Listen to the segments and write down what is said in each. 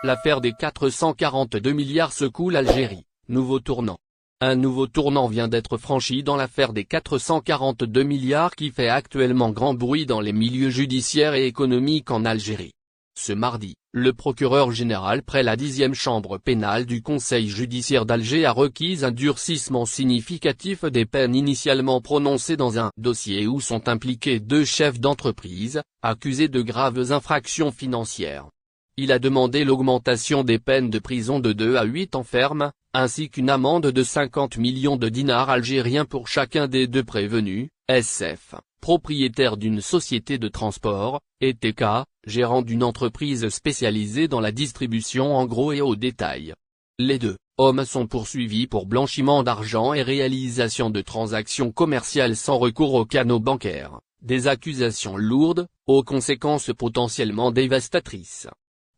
L'affaire des 442 milliards secoue l'Algérie, nouveau tournant. Un nouveau tournant vient d'être franchi dans l'affaire des 442 milliards qui fait actuellement grand bruit dans les milieux judiciaires et économiques en Algérie. Ce mardi, le procureur général près la 10e chambre pénale du Conseil judiciaire d'Alger a requis un durcissement significatif des peines initialement prononcées dans un dossier où sont impliqués 2 chefs d'entreprise, accusés de graves infractions financières. Il a demandé l'augmentation des peines de prison de 2 à 8 ans ferme, ainsi qu'une amende de 50 millions de dinars algériens pour chacun des 2 prévenus, SF, propriétaire d'une société de transport, et TK, gérant d'une entreprise spécialisée dans la distribution en gros et au détail. Les 2 hommes sont poursuivis pour blanchiment d'argent et réalisation de transactions commerciales sans recours aux canaux bancaires, des accusations lourdes, aux conséquences potentiellement dévastatrices.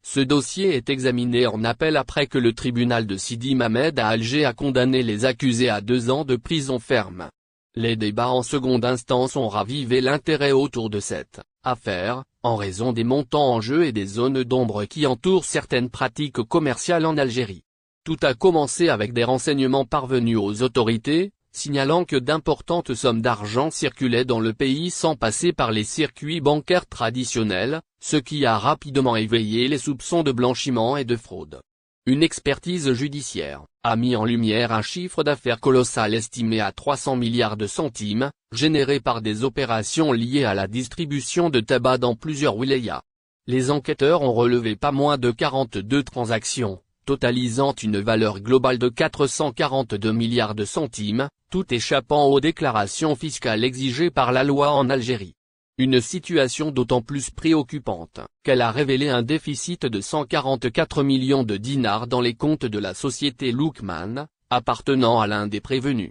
Ce dossier est examiné en appel après que le tribunal de Sidi Mamed à Alger a condamné les accusés à 2 ans de prison ferme. Les débats en seconde instance ont ravivé l'intérêt autour de cette affaire, en raison des montants en jeu et des zones d'ombre qui entourent certaines pratiques commerciales en Algérie. Tout a commencé avec des renseignements parvenus aux autorités, signalant que d'importantes sommes d'argent circulaient dans le pays sans passer par les circuits bancaires traditionnels, ce qui a rapidement éveillé les soupçons de blanchiment et de fraude. Une expertise judiciaire a mis en lumière un chiffre d'affaires colossal estimé à 300 milliards de centimes, généré par des opérations liées à la distribution de tabac dans plusieurs wilayas. Les enquêteurs ont relevé pas moins de 42 transactions, totalisant une valeur globale de 442 milliards de centimes, tout échappant aux déclarations fiscales exigées par la loi en Algérie. Une situation d'autant plus préoccupante, qu'elle a révélé un déficit de 144 millions de dinars dans les comptes de la société Lookman, appartenant à l'un des prévenus,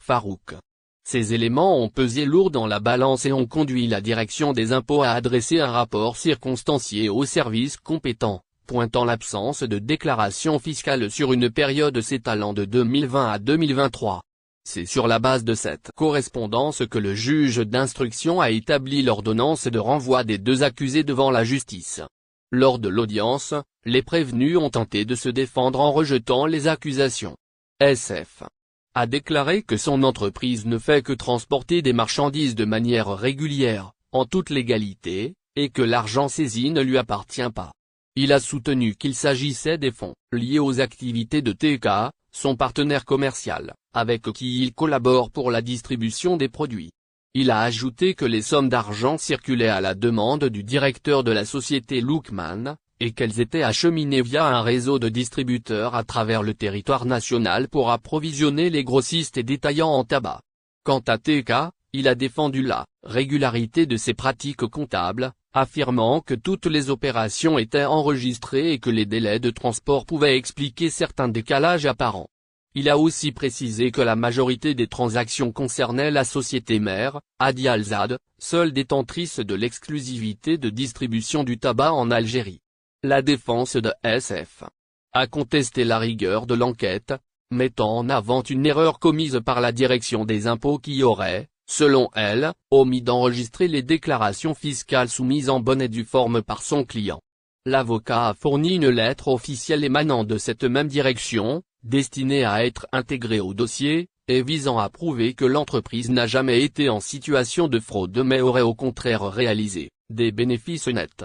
Farouk. Ces éléments ont pesé lourd dans la balance et ont conduit la direction des impôts à adresser un rapport circonstancié aux services compétents, pointant l'absence de déclaration fiscale sur une période s'étalant de 2020 à 2023. C'est sur la base de cette correspondance que le juge d'instruction a établi l'ordonnance de renvoi des 2 accusés devant la justice. Lors de l'audience, les prévenus ont tenté de se défendre en rejetant les accusations. SF a déclaré que son entreprise ne fait que transporter des marchandises de manière régulière, en toute légalité, et que l'argent saisi ne lui appartient pas. Il a soutenu qu'il s'agissait des fonds liés aux activités de TK, son partenaire commercial, avec qui il collabore pour la distribution des produits. Il a ajouté que les sommes d'argent circulaient à la demande du directeur de la société Lookman, et qu'elles étaient acheminées via un réseau de distributeurs à travers le territoire national pour approvisionner les grossistes et détaillants en tabac. Quant à TK, il a défendu la régularité de ses pratiques comptables, affirmant que toutes les opérations étaient enregistrées et que les délais de transport pouvaient expliquer certains décalages apparents. Il a aussi précisé que la majorité des transactions concernaient la société mère, Hadi Al-Zad, seule détentrice de l'exclusivité de distribution du tabac en Algérie. La défense de SF a contesté la rigueur de l'enquête, mettant en avant une erreur commise par la direction des impôts qui aurait, selon elle, omis d'enregistrer les déclarations fiscales soumises en bonne et due forme par son client. L'avocat a fourni une lettre officielle émanant de cette même direction, destinée à être intégrée au dossier, et visant à prouver que l'entreprise n'a jamais été en situation de fraude mais aurait au contraire réalisé des bénéfices nets.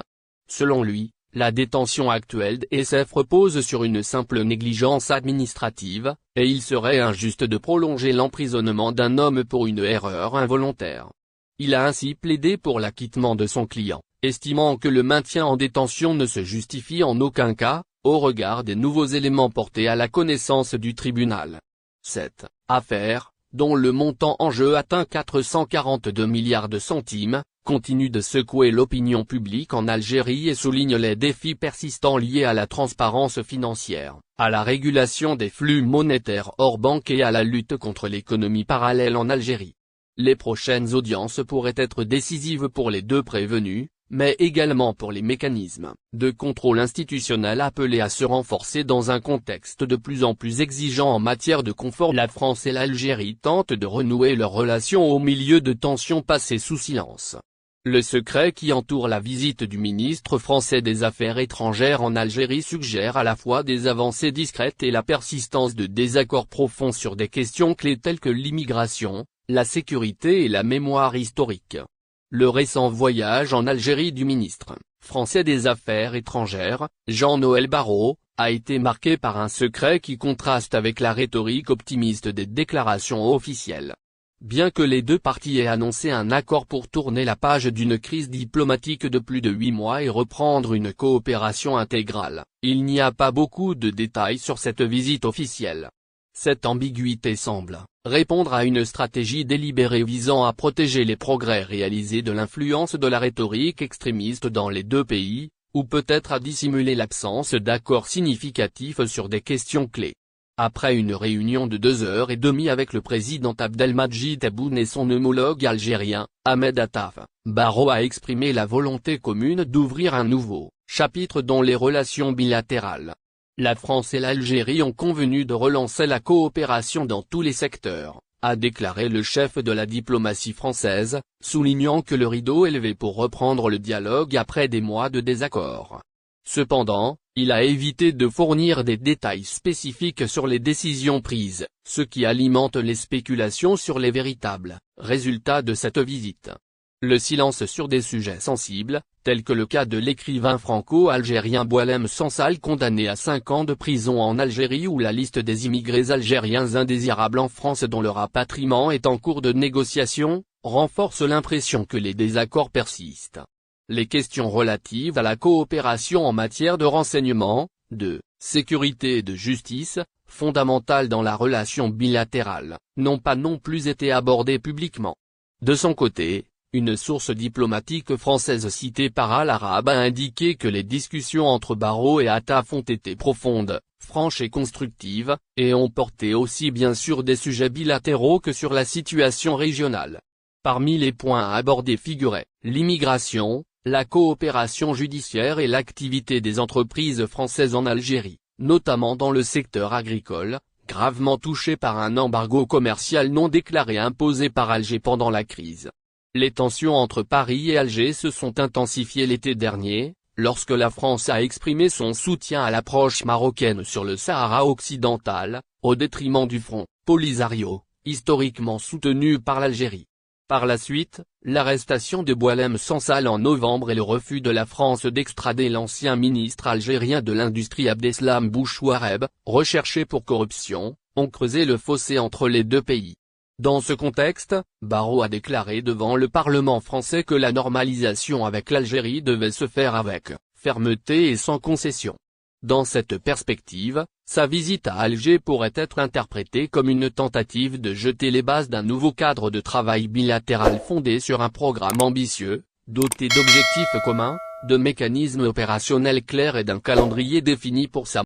Selon lui, la détention actuelle d'SF repose sur une simple négligence administrative, et il serait injuste de prolonger l'emprisonnement d'un homme pour une erreur involontaire. Il a ainsi plaidé pour l'acquittement de son client, estimant que le maintien en détention ne se justifie en aucun cas, au regard des nouveaux éléments portés à la connaissance du tribunal. Cette affaire, dont le montant en jeu atteint 442 milliards de centimes, continue de secouer l'opinion publique en Algérie et souligne les défis persistants liés à la transparence financière, à la régulation des flux monétaires hors banque et à la lutte contre l'économie parallèle en Algérie. Les prochaines audiences pourraient être décisives pour les 2 prévenus, mais également pour les mécanismes de contrôle institutionnel appelés à se renforcer dans un contexte de plus en plus exigeant en matière de confort. La France et l'Algérie tentent de renouer leurs relations au milieu de tensions passées sous silence. Le secret qui entoure la visite du ministre français des Affaires étrangères en Algérie suggère à la fois des avancées discrètes et la persistance de désaccords profonds sur des questions clés telles que l'immigration, la sécurité et la mémoire historique. Le récent voyage en Algérie du ministre français des Affaires étrangères, Jean-Noël Barrot, a été marqué par un secret qui contraste avec la rhétorique optimiste des déclarations officielles. Bien que les deux parties aient annoncé un accord pour tourner la page d'une crise diplomatique de plus de 8 mois et reprendre une coopération intégrale, il n'y a pas beaucoup de détails sur cette visite officielle. Cette ambiguïté semble répondre à une stratégie délibérée visant à protéger les progrès réalisés de l'influence de la rhétorique extrémiste dans les deux pays, ou peut-être à dissimuler l'absence d'accord significatif sur des questions clés. Après une réunion de 2h30 avec le président Abdelmadjid Tebboune et son homologue algérien, Ahmed Attaf, Barrot a exprimé la volonté commune d'ouvrir un nouveau chapitre dans les relations bilatérales. La France et l'Algérie ont convenu de relancer la coopération dans tous les secteurs, a déclaré le chef de la diplomatie française, soulignant que le rideau est levé pour reprendre le dialogue après des mois de désaccord. Cependant, il a évité de fournir des détails spécifiques sur les décisions prises, ce qui alimente les spéculations sur les véritables résultats de cette visite. Le silence sur des sujets sensibles, tels que le cas de l'écrivain franco-algérien Boualem Sansal condamné à 5 ans de prison en Algérie ou la liste des immigrés algériens indésirables en France dont le rapatriement est en cours de négociation, renforce l'impression que les désaccords persistent. Les questions relatives à la coopération en matière de renseignement, de sécurité et de justice, fondamentales dans la relation bilatérale, n'ont pas non plus été abordées publiquement. De son côté, une source diplomatique française citée par Al Arab a indiqué que les discussions entre Barrot et Attaf ont été profondes, franches et constructives, et ont porté aussi bien sur des sujets bilatéraux que sur la situation régionale. Parmi les points abordés figuraient l'immigration, la coopération judiciaire et l'activité des entreprises françaises en Algérie, notamment dans le secteur agricole, gravement touché par un embargo commercial non déclaré imposé par Alger pendant la crise. Les tensions entre Paris et Alger se sont intensifiées l'été dernier, lorsque la France a exprimé son soutien à l'approche marocaine sur le Sahara occidental, au détriment du Front Polisario, historiquement soutenu par l'Algérie. Par la suite, l'arrestation de Boualem Sansal en novembre et le refus de la France d'extrader l'ancien ministre algérien de l'Industrie Abdeslam Bouchouareb, recherché pour corruption, ont creusé le fossé entre les deux pays. Dans ce contexte, Barrot a déclaré devant le Parlement français que la normalisation avec l'Algérie devait se faire avec fermeté et sans concession. Dans cette perspective, sa visite à Alger pourrait être interprétée comme une tentative de jeter les bases d'un nouveau cadre de travail bilatéral fondé sur un programme ambitieux, doté d'objectifs communs, de mécanismes opérationnels clairs et d'un calendrier défini pour sa